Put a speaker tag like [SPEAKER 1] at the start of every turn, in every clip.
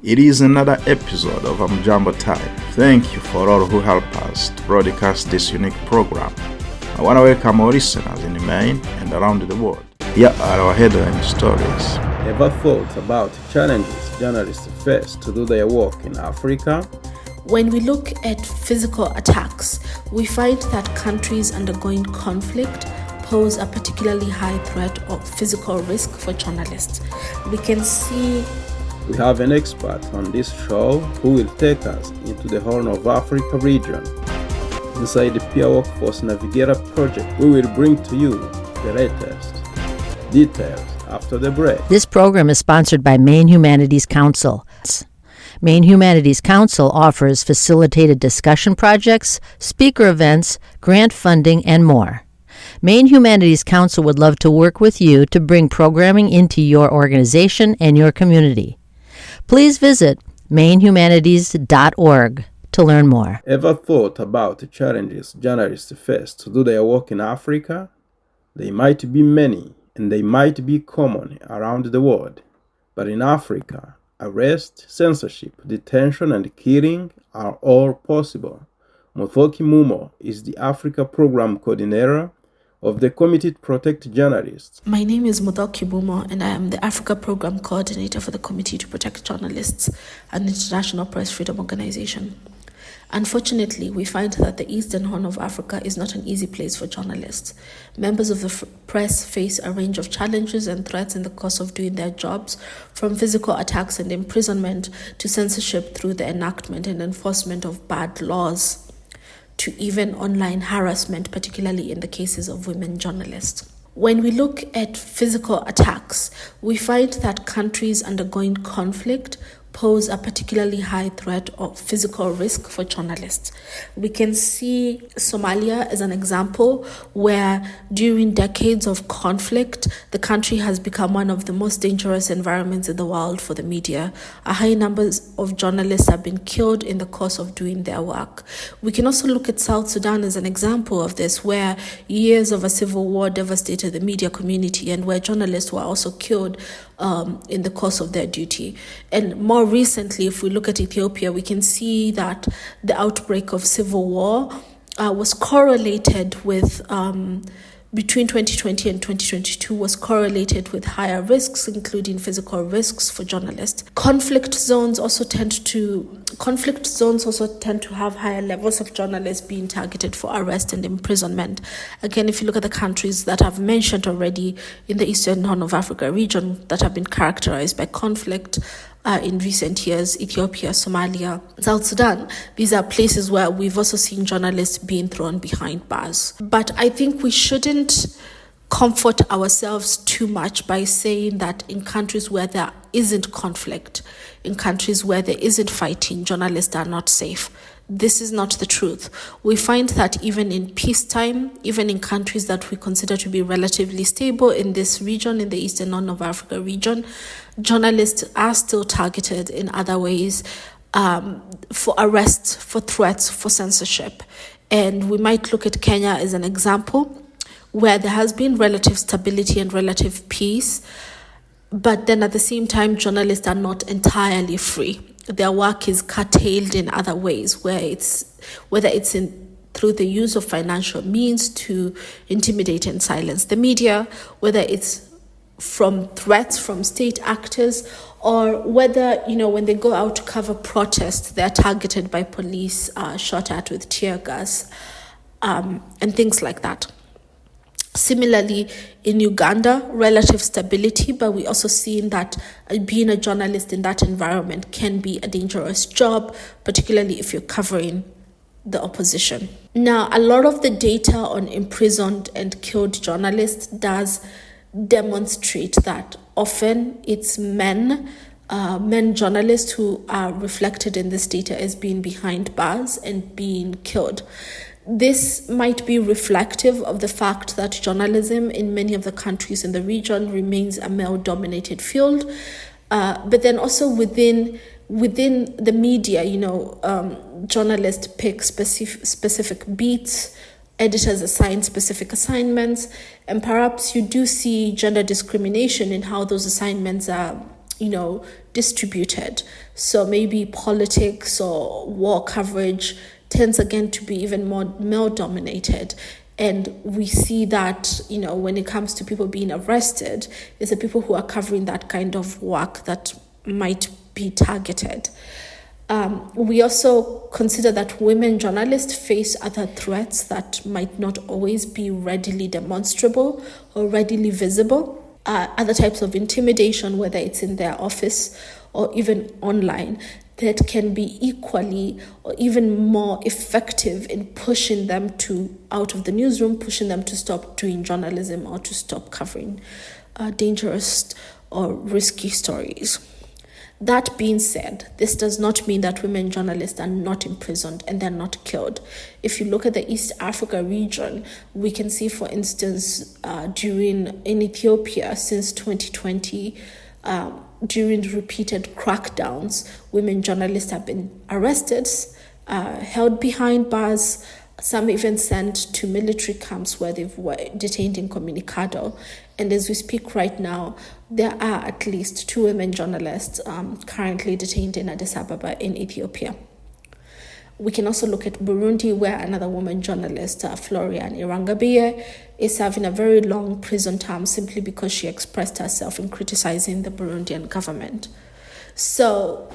[SPEAKER 1] It is another episode of Jambo Time. Thank you for all who help us to broadcast this unique program. I want to welcome our listeners in Maine and around the world. Here are our headline stories.
[SPEAKER 2] Ever thought about challenges journalists face to do their work in Africa?
[SPEAKER 3] When we look at physical attacks, we find that countries undergoing conflict pose a particularly high threat of physical risk for journalists. We can see
[SPEAKER 2] We have an expert on this show who will take us into the Horn of Africa region. Inside the Peer Workforce Navigator project, we will bring to you the latest details after the break.
[SPEAKER 4] This program is sponsored by Maine Humanities Council. Maine Humanities Council offers facilitated discussion projects, speaker events, grant funding, and more. Maine Humanities Council would love to work with you to bring programming into your organization and your community. Please visit mainehumanities.org to learn more.
[SPEAKER 2] Ever thought about the challenges journalists face to do their work in Africa? They might be many and they might be common around the world. But in Africa, arrest, censorship, detention, and killing are all possible. Muthoki Mumo is the Africa Program Coordinator of the Committee to Protect Journalists.
[SPEAKER 3] My name is Muthoki Mumo, and I am the Africa Program Coordinator for the Committee to Protect Journalists, an international press freedom organization. Unfortunately, we find that the Eastern Horn of Africa is not an easy place for journalists. Members of the press face a range of challenges and threats in the course of doing their jobs, from physical attacks and imprisonment to censorship through the enactment and enforcement of bad laws, to even online harassment, particularly in the cases of women journalists. When we look at physical attacks, we find that countries undergoing conflict pose a particularly high threat of physical risk for journalists. We can see Somalia as an example where during decades of conflict, the country has become one of the most dangerous environments in the world for the media. A high numbers of journalists have been killed in the course of doing their work. We can also look at South Sudan as an example of this, where years of a civil war devastated the media community and where journalists were also killed in the course of their duty. And more recently, if we look at Ethiopia, we can see that the outbreak of civil war was correlated with between 2020 and 2022 was correlated with higher risks, including physical risks for journalists. Conflict zones also tend to have higher levels of journalists being targeted for arrest and imprisonment. Again, if you look at the countries that I've mentioned already in the Eastern Horn of Africa region that have been characterized by conflict in recent years, Ethiopia, Somalia, South Sudan, these are places where we've also seen journalists being thrown behind bars. But I think we shouldn't comfort ourselves too much by saying that in countries where there isn't conflict, in countries where there isn't fighting, journalists are not safe. This is not the truth. We find that even in peacetime, even in countries that we consider to be relatively stable in this region, in the Eastern Horn of Africa region, journalists are still targeted in other ways for arrest, for threats, for censorship. And we might look at Kenya as an example where there has been relative stability and relative peace, but then at the same time, journalists are not entirely free. Their work is curtailed in other ways, whether it's through the use of financial means to intimidate and silence the media, whether it's from threats from state actors, or whether, when they go out to cover protests, they're targeted by police, shot at with tear gas, and things like that. Similarly, in Uganda, relative stability, but we also seen that being a journalist in that environment can be a dangerous job, particularly if you're covering the opposition. Now, a lot of the data on imprisoned and killed journalists does demonstrate that often it's men journalists who are reflected in this data as being behind bars and being killed. This might be reflective of the fact that journalism in many of the countries in the region remains a male-dominated field, but then also within the media, journalists pick specific beats, editors assign specific assignments, and perhaps you do see gender discrimination in how those assignments are distributed. So maybe politics or war coverage tends again to be even more male dominated. And we see that, when it comes to people being arrested, it's the people who are covering that kind of work that might be targeted. We also consider that women journalists face other threats that might not always be readily demonstrable or readily visible. Other types of intimidation, whether it's in their office or even online, that can be equally or even more effective in pushing them out of the newsroom, pushing them to stop doing journalism or to stop covering dangerous or risky stories. That being said, this does not mean that women journalists are not imprisoned and they're not killed. If you look at the East Africa region, we can see, for instance, in Ethiopia since 2020, during repeated crackdowns, women journalists have been arrested, held behind bars, some even sent to military camps where they were detained incommunicado. And as we speak right now, there are at least 2 women journalists currently detained in Addis Ababa in Ethiopia. We can also look at Burundi, where another woman journalist, Florian Irangabiye, is serving a very long prison term simply because she expressed herself in criticizing the Burundian government. So,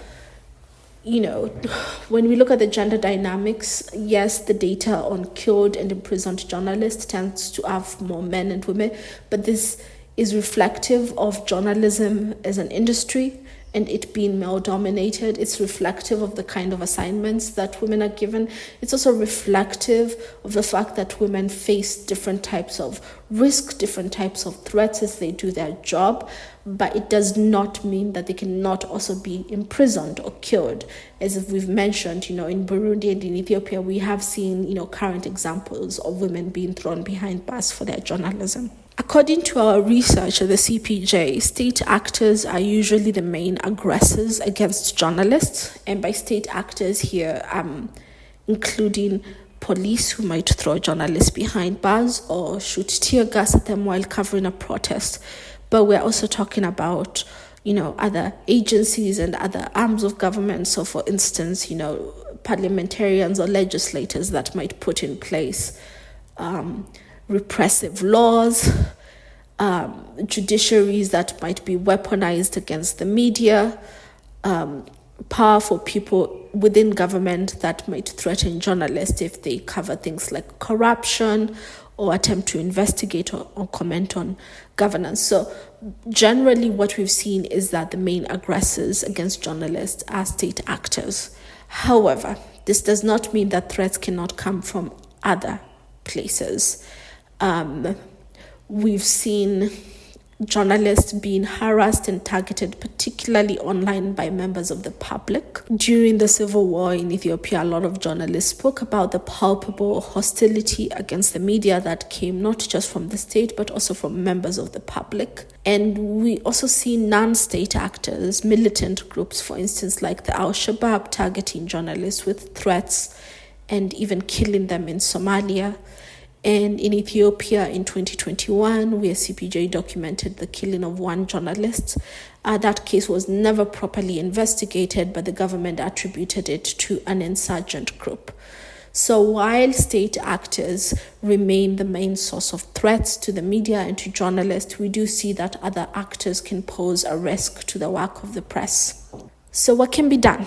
[SPEAKER 3] when we look at the gender dynamics, yes, the data on killed and imprisoned journalists tends to have more men and women, but this is reflective of journalism as an industry and it being male-dominated. It's reflective of the kind of assignments that women are given. It's also reflective of the fact that women face different types of risk, different types of threats as they do their job, but it does not mean that they cannot also be imprisoned or killed. As we've mentioned, in Burundi and in Ethiopia, we have seen, current examples of women being thrown behind bars for their journalism. According to our research at the CPJ, state actors are usually the main aggressors against journalists. And by state actors here, including police who might throw journalists behind bars or shoot tear gas at them while covering a protest. But we're also talking about, other agencies and other arms of government. So for instance, parliamentarians or legislators that might put in place repressive laws, judiciaries that might be weaponized against the media, powerful people within government that might threaten journalists if they cover things like corruption or attempt to investigate or comment on governance. So generally what we've seen is that the main aggressors against journalists are state actors. However, this does not mean that threats cannot come from other places. We've seen journalists being harassed and targeted, particularly online, by members of the public. During the civil war in Ethiopia, a lot of journalists spoke about the palpable hostility against the media that came not just from the state, but also from members of the public. And we also see non-state actors, militant groups, for instance, like the Shebab, targeting journalists with threats and even killing them in Somalia. And in Ethiopia in 2021, where CPJ documented the killing of one journalist. That case was never properly investigated, but the government attributed it to an insurgent group. So while state actors remain the main source of threats to the media and to journalists, we do see that other actors can pose a risk to the work of the press. So what can be done?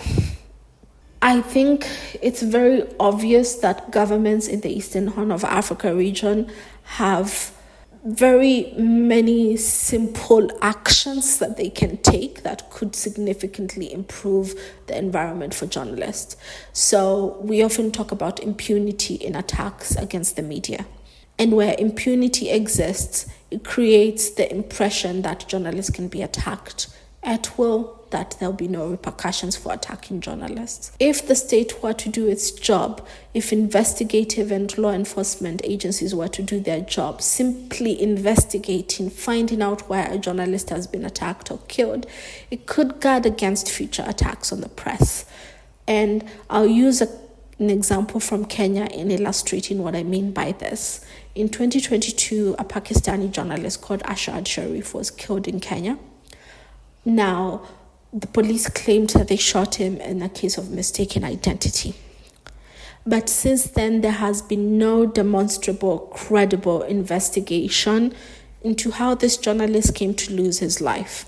[SPEAKER 3] I think it's very obvious that governments in the Eastern Horn of Africa region have very many simple actions that they can take that could significantly improve the environment for journalists. So we often talk about impunity in attacks against the media. And where impunity exists, it creates the impression that journalists can be attacked at will, that there'll be no repercussions for attacking journalists. If the state were to do its job, if investigative and law enforcement agencies were to do their job, simply investigating, finding out why a journalist has been attacked or killed, it could guard against future attacks on the press. And I'll use an example from Kenya in illustrating what I mean by this. In 2022, a Pakistani journalist called Ashad Sharif was killed in Kenya. Now, the police claimed that they shot him in a case of mistaken identity. But since then, there has been no demonstrable, credible investigation into how this journalist came to lose his life,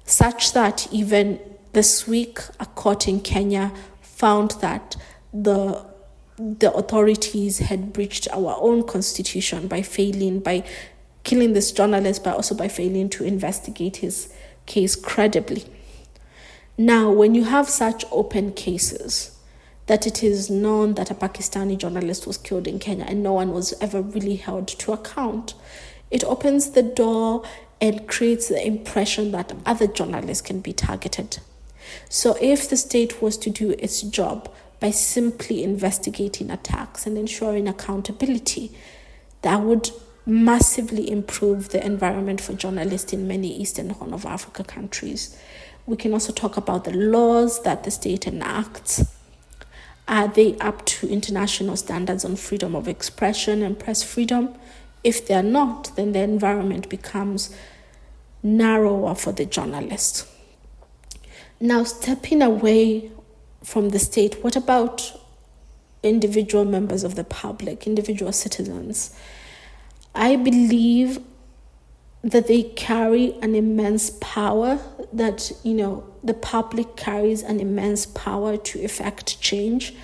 [SPEAKER 3] such that even this week, a court in Kenya found that the authorities had breached our own constitution by killing this journalist, but also by failing to investigate his case credibly. Now, when you have such open cases, that it is known that a Pakistani journalist was killed in Kenya and no one was ever really held to account, it opens the door and creates the impression that other journalists can be targeted. So if the state was to do its job by simply investigating attacks and ensuring accountability, that would massively improve the environment for journalists in many Eastern Horn of Africa countries. We can also talk about the laws that the state enacts. Are they up to international standards on freedom of expression and press freedom? If they're not, then the environment becomes narrower for the journalist. Now, stepping away from the state, what about individual members of the public, individual citizens? I believe that they carry an immense power, that, the public carries an immense power to effect change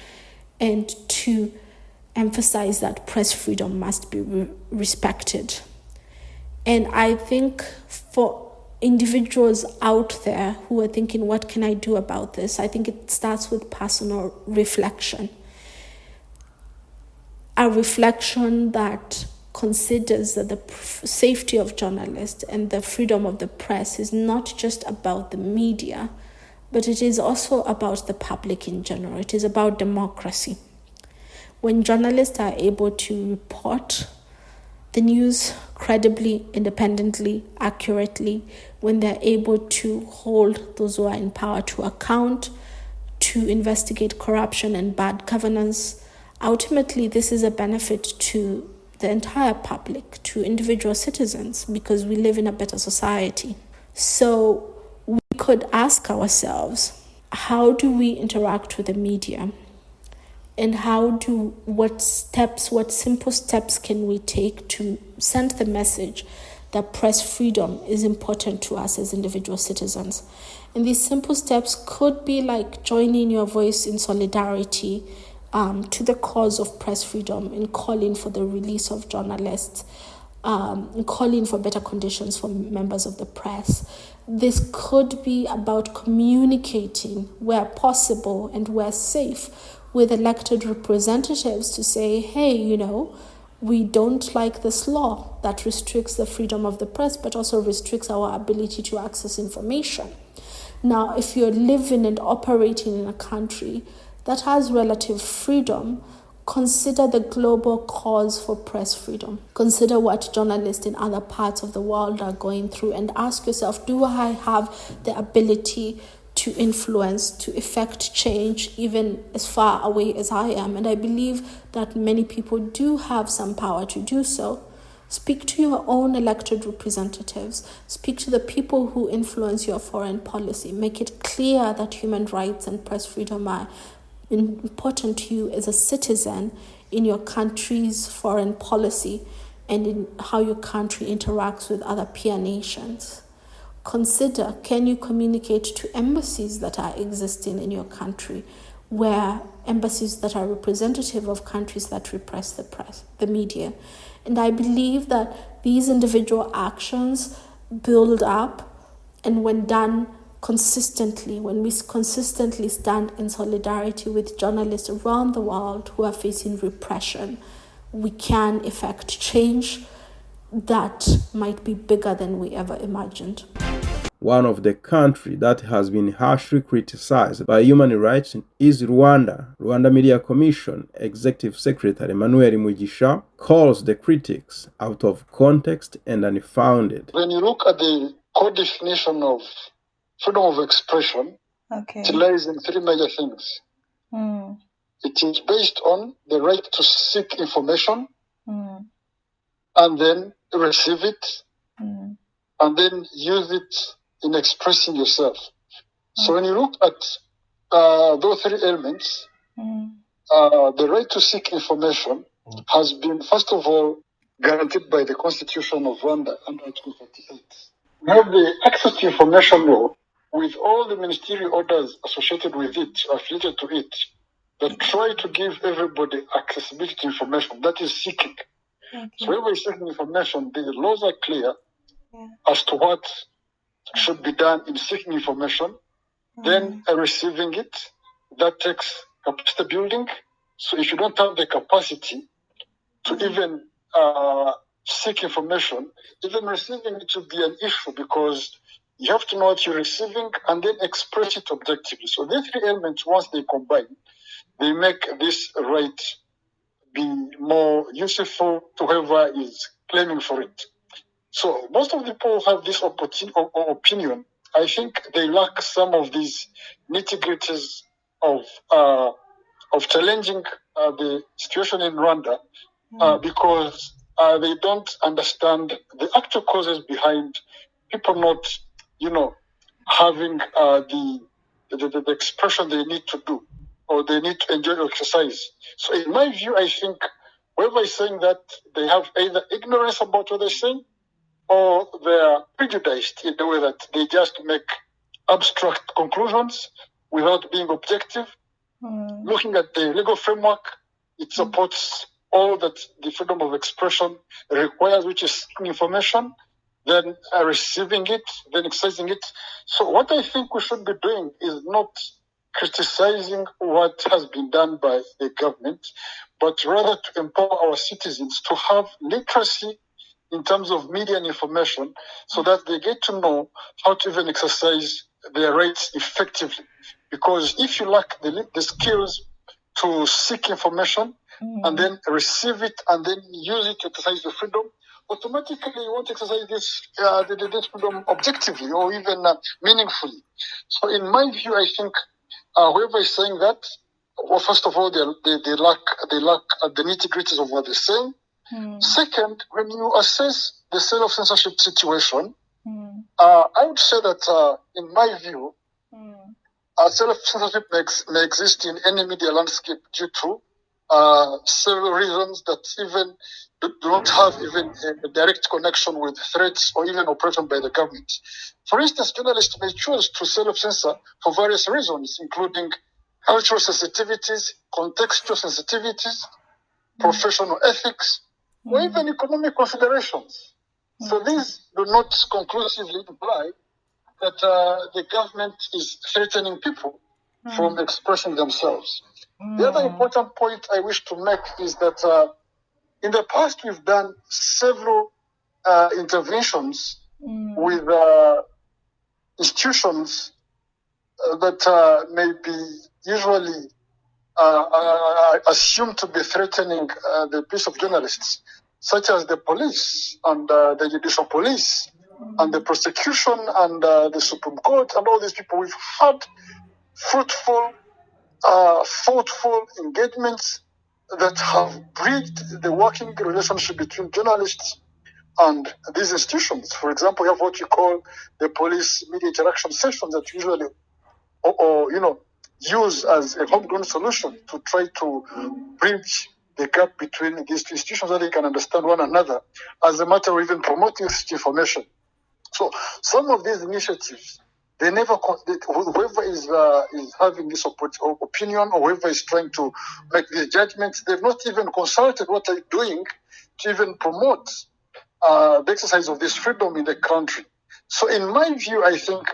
[SPEAKER 3] and to emphasize that press freedom must be respected. And I think for individuals out there who are thinking, what can I do about this? I think it starts with personal reflection. A reflection that considers that the safety of journalists and the freedom of the press is not just about the media, but it is also about the public in general. It is about democracy. When journalists are able to report the news credibly, independently, accurately, when they're able to hold those who are in power to account, to investigate corruption and bad governance, ultimately this is a benefit to the entire public, to individual citizens, because we live in a better society. So we could ask ourselves, how do we interact with the media? And what simple steps can we take to send the message that press freedom is important to us as individual citizens? And these simple steps could be like joining your voice in solidarity to the cause of press freedom, in calling for the release of journalists, in calling for better conditions for members of the press. This could be about communicating where possible and where safe with elected representatives to say, hey, we don't like this law that restricts the freedom of the press, but also restricts our ability to access information. Now, if you're living and operating in a country that has relative freedom, consider the global cause for press freedom. Consider what journalists in other parts of the world are going through and ask yourself, do I have the ability to influence, to effect change, even as far away as I am? And I believe that many people do have some power to do so. Speak to your own elected representatives. Speak to the people who influence your foreign policy. Make it clear that human rights and press freedom are important to you as a citizen in your country's foreign policy and in how your country interacts with other peer nations. Consider, can you communicate to embassies that are existing in your country, where embassies that are representative of countries that repress the press, the media? And I believe that these individual actions build up, and when done consistently, when we consistently stand in solidarity with journalists around the world who are facing repression, we can effect change that might be bigger than we ever imagined.
[SPEAKER 2] One of the countries that has been harshly criticized by human rights is Rwanda. Rwanda Media Commission Executive Secretary Emmanuel Mugisha calls the critics out of context and unfounded.
[SPEAKER 5] When you look at the core definition of freedom of expression, it lies in three major things. It is based on the right to seek information, and then receive it, and then use it in expressing yourself. So when you look at those three elements, the right to seek information has been, first of all, guaranteed by the Constitution of Rwanda under Article 38. We have the access to information law with all the ministerial orders associated with it, affiliated to it, that try to give everybody accessibility to information. That is seeking. Okay. So whoever is seeking information, the laws are clear as to what should be done in seeking information, then receiving it. That takes capacity building. So if you don't have the capacity to even seek information, even receiving it will be an issue, because you have to know what you're receiving and then express it objectively. So these three elements, once they combine, they make this right be more useful to whoever is claiming for it. So most of the people who have this opinion, I think they lack some of these nitty-gritties of challenging the situation in Rwanda, because they don't understand the actual causes behind people not, having the expression they need to do, or they need to enjoy exercise. So in my view, I think whoever is saying that, they have either ignorance about what they're saying, or they're prejudiced in the way that they just make abstract conclusions without being objective. Looking at the legal framework, it supports all that the freedom of expression requires, which is seeking information, then receiving it, then exercising it. So what I think we should be doing is not criticizing what has been done by the government, but rather to empower our citizens to have literacy in terms of media and information, so that they get to know how to even exercise their rights effectively. Because if you lack the skills to seek information and then receive it and then use it to exercise your freedom, automatically you won't exercise this freedom objectively or even meaningfully. So in my view, I think whoever is saying that, well, first of all, they lack the nitty-gritties of what they're saying. Second, when you assess the self-censorship situation, I would say that, in my view, self-censorship may exist in any media landscape due to several reasons that even do not have even a direct connection with threats or even oppression by the government. For instance, journalists may choose to self-censor for various reasons, including cultural sensitivities, contextual sensitivities, professional ethics, or even economic considerations. So these do not conclusively imply that the government is threatening people from expressing themselves. The other important point I wish to make is that in the past we've done several interventions with institutions that may be usually assumed to be threatening the peace of journalists, such as the police and the judicial police and the prosecution and the Supreme Court and all these people. We've had fruitful, thoughtful engagements that have bridged the working relationship between journalists and these institutions. For example, you have what you call the police media interaction sessions that usually, use as a homegrown solution to try to bridge the gap between these two institutions, so they can understand one another as a matter of even promoting such information. So some of these initiatives, they never, whoever is having this opinion, or whoever is trying to make these judgments, they've not even consulted what they're doing to even promote the exercise of this freedom in the country. So in my view, I think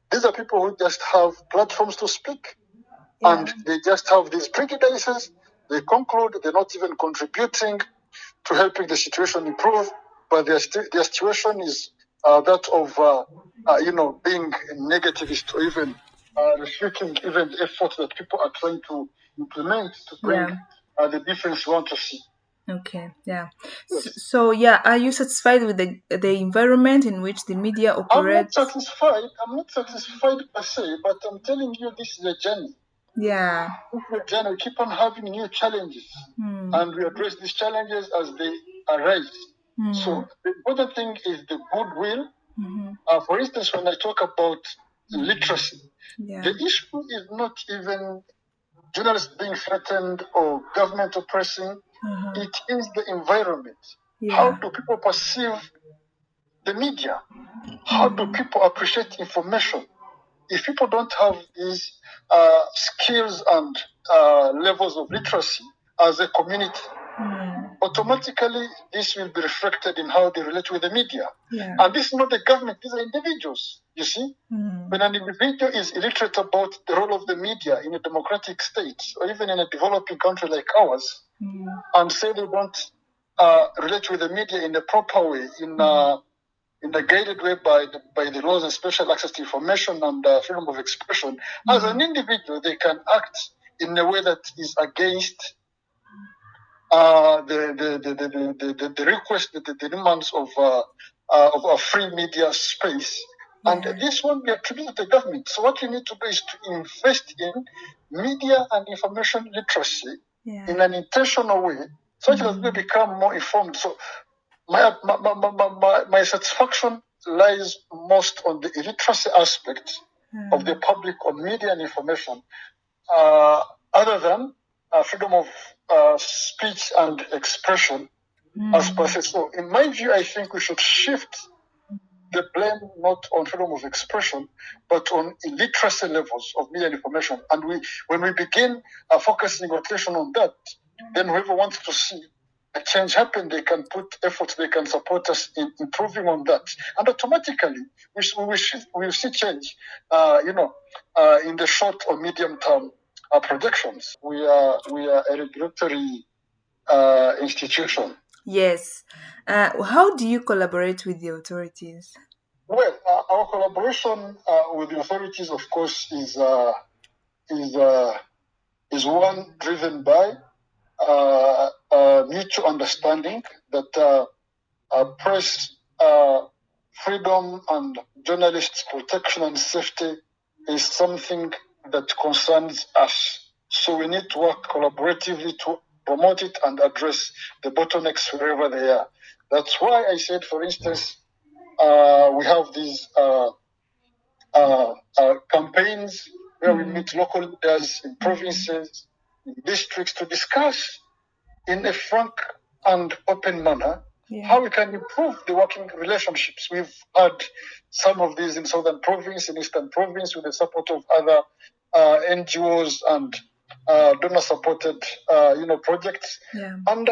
[SPEAKER 5] these are people who just have platforms to speak, and they just have these prejudices. They conclude they're not even contributing to helping the situation improve, but their situation is that of being negativist, or even refuting even the efforts that people are trying to implement to bring the difference we want to see.
[SPEAKER 6] Okay, yeah. Yes. So, are you satisfied with the environment in which the media operates?
[SPEAKER 5] I'm not satisfied per se, but I'm telling you, this is a journey.
[SPEAKER 6] Yeah.
[SPEAKER 5] This is a journey. We keep on having new challenges, and we address these challenges as they arise. So the important thing is the goodwill For instance, when I talk about literacy, the issue is not even journalists being threatened or government oppressing. It is the environment. How do people perceive the media? How do people appreciate information? If people don't have these skills and levels of literacy as a community, automatically this will be reflected in how they relate with the media. And this is not the government, these are individuals, you see? When an individual is illiterate about the role of the media in a democratic state, or even in a developing country like ours, and say they don't relate with the media in a proper way, in a guided way by the laws and special access to information and freedom of expression, as an individual, they can act in a way that is against the request, the demands of a free media space. And this won't be attributed to the government. So what you need to do is to invest in media and information literacy in an intentional way, such that we become more informed. So my satisfaction lies most on the illiteracy aspect of the public on media and information, other than freedom of speech and expression as per se. So in my view, I think we should shift the blame not on freedom of expression, but on illiteracy levels of media and information. And when we begin focusing attention on that, then whoever wants to see a change happen, they can put efforts, they can support us in improving on that. And automatically, we will see change, in the short or medium term projections. We are a regulatory institution.
[SPEAKER 6] Yes. How do you collaborate with the authorities?
[SPEAKER 5] Well, our collaboration with the authorities, of course, is one driven by mutual understanding that press freedom and journalists' protection and safety is something that concerns us. So we need to work collaboratively to promote it and address the bottlenecks wherever they are. That's why I said, for instance, we have these campaigns where we meet local leaders in provinces, in districts, to discuss in a frank and open manner how we can improve the working relationships. We've had some of these in Southern Province, in Eastern Province, with the support of other NGOs and donor-supported, projects. And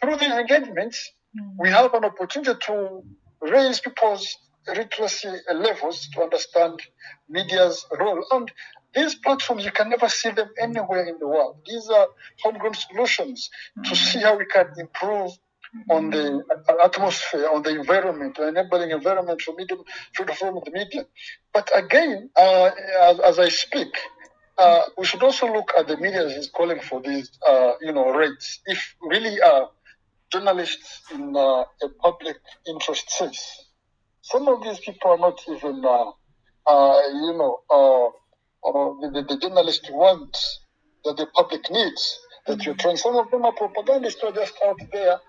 [SPEAKER 5] through these engagements, we have an opportunity to raise people's literacy levels to understand media's role. And these platforms, you can never see them anywhere in the world. These are homegrown solutions to see how we can improve on the atmosphere, on the environment, enabling environment for media, freedom of the media. But again, as I speak, we should also look at the media as calling for these, rates. If really journalists in a public interest space, some of these people are not even, the journalists want that the public needs that you're trying. Some of them are propagandists who are just out there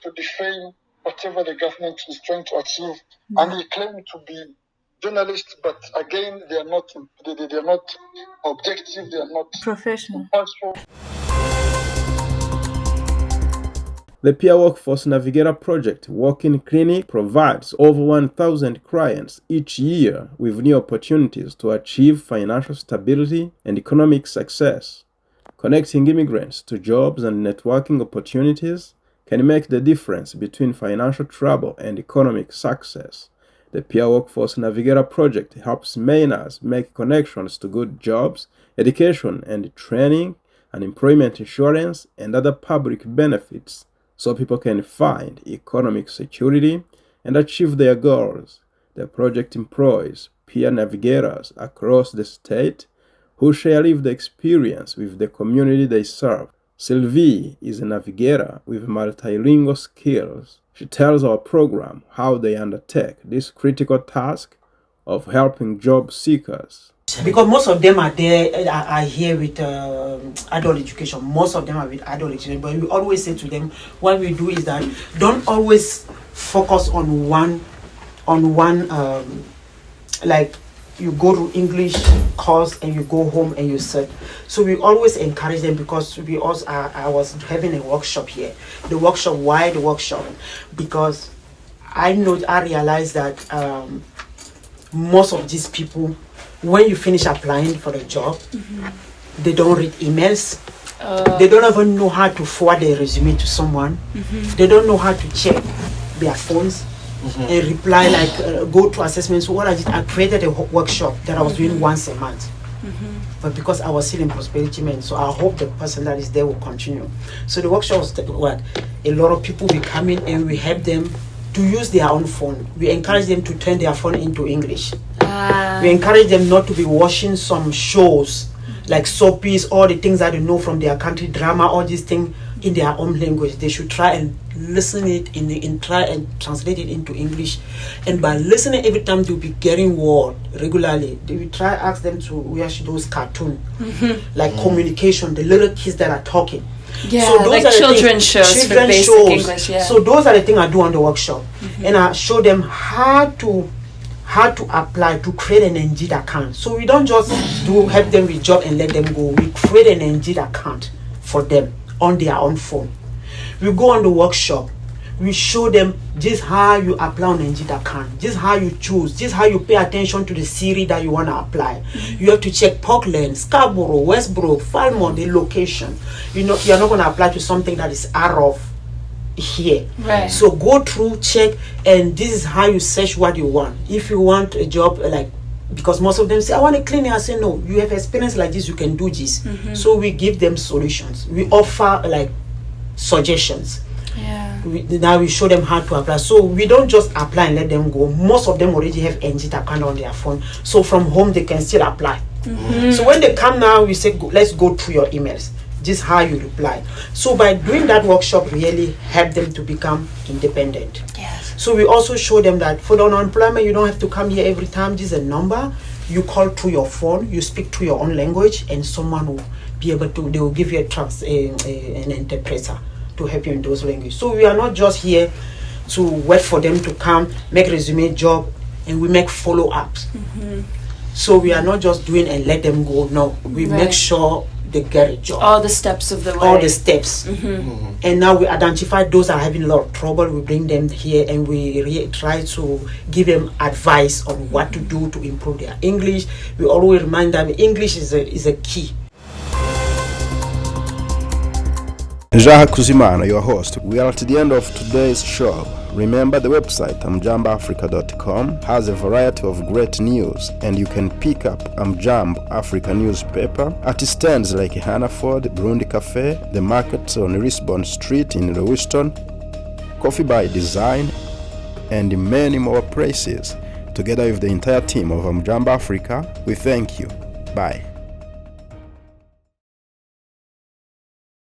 [SPEAKER 5] to defame whatever the government is trying to achieve, and they claim to be journalists, but again, they are not objective, they are not
[SPEAKER 6] professional.
[SPEAKER 2] The Peer Workforce Navigator Project Working Clinic provides over 1,000 clients each year with new opportunities to achieve financial stability and economic success. Connecting immigrants to jobs and networking opportunities can make the difference between financial trouble and economic success. The Peer Workforce Navigator Project helps Mainers make connections to good jobs, education and training, unemployment insurance, and other public benefits, so people can find economic security and achieve their goals. The project employs peer navigators across the state who share lived experience with the community they serve. Sylvie is a navigator with multilingual skills. She tells our program how they undertake this critical task of helping job seekers.
[SPEAKER 7] Because most of them are here with adult education. Most of them are with adult education. But we always say to them, what we do is that don't always focus on one on one like you go to English course and you go home and you sit. So we always encourage them, because we also I was having a workshop here. The workshop, why the workshop? Because I realized that most of these people, when you finish applying for a job, they don't read emails. They don't even know how to forward their resume to someone. They don't know how to check their phones and reply, like go to assessments. So what I did, I created a workshop that I was doing once a month. But because I was still in prosperity men, so I hope the person that is there will continue. So the workshop was what a lot of people will come in and we help them to use their own phone. We encourage them to turn their phone into English. We encourage them not to be watching some shows like soapies, all the things that they know from their country, drama, all these things in their own language. They should try and listen it and try and translate it into English. And by listening every time, they'll be getting word regularly. They will try ask them to watch those cartoons, like communication, the little kids that are talking.
[SPEAKER 8] Yeah,
[SPEAKER 7] so those
[SPEAKER 8] like
[SPEAKER 7] are
[SPEAKER 8] children shows for basic English. Yeah.
[SPEAKER 7] So those are the things I do on the workshop, and I show them how to apply to create an Indeed account. So we don't just help them with job and let them go. We create an Indeed account for them on their own phone. We go on the workshop. We show them just how you apply on Indeed account, just how you choose, just how you pay attention to the city that you want to apply. You have to check Portland, Scarborough, Westbrook, Falmouth, the location. You're not going to apply to something that is out of here.
[SPEAKER 8] Right.
[SPEAKER 7] So go through, check, and this is how you search what you want. If you want a job, like, because most of them say, I want a cleaning. I say, no, you have experience like this, you can do this. So we give them solutions. We offer like suggestions.
[SPEAKER 8] Yeah.
[SPEAKER 7] Now we show them how to apply. So we don't just apply and let them go. Most of them already have Indeed account on their phone. So from home, they can still apply. So when they come now, we say, let's go through your emails. This is how you reply. So by doing that workshop, really help them to become independent.
[SPEAKER 8] Yes.
[SPEAKER 7] So we also show them that for the unemployment, you don't have to come here every time. This is a number. You call through your phone. You speak through your own language, and someone will be able to. They will give you an interpreter to help you in those languages. So we are not just here to wait for them to come, make resume job, and we make follow-ups. So we are not just doing and let them go. No, we make sure they get a job.
[SPEAKER 8] All the steps of the way.
[SPEAKER 7] All the steps. And now we identify those that are having a lot of trouble. We bring them here and we try to give them advice on what to do to improve their English. We always remind them English is a key.
[SPEAKER 2] Jaha Kuzimana, your host. We are at the end of today's show. Remember, the website amjamboafrica.com has a variety of great news, and you can pick up Amjambo Africa newspaper at stands like Hannaford, Burundi Cafe, the markets on Lisbon Street in Lewiston, Coffee by Design, and many more places. Together with the entire team of Amjambo Africa, we thank you. Bye.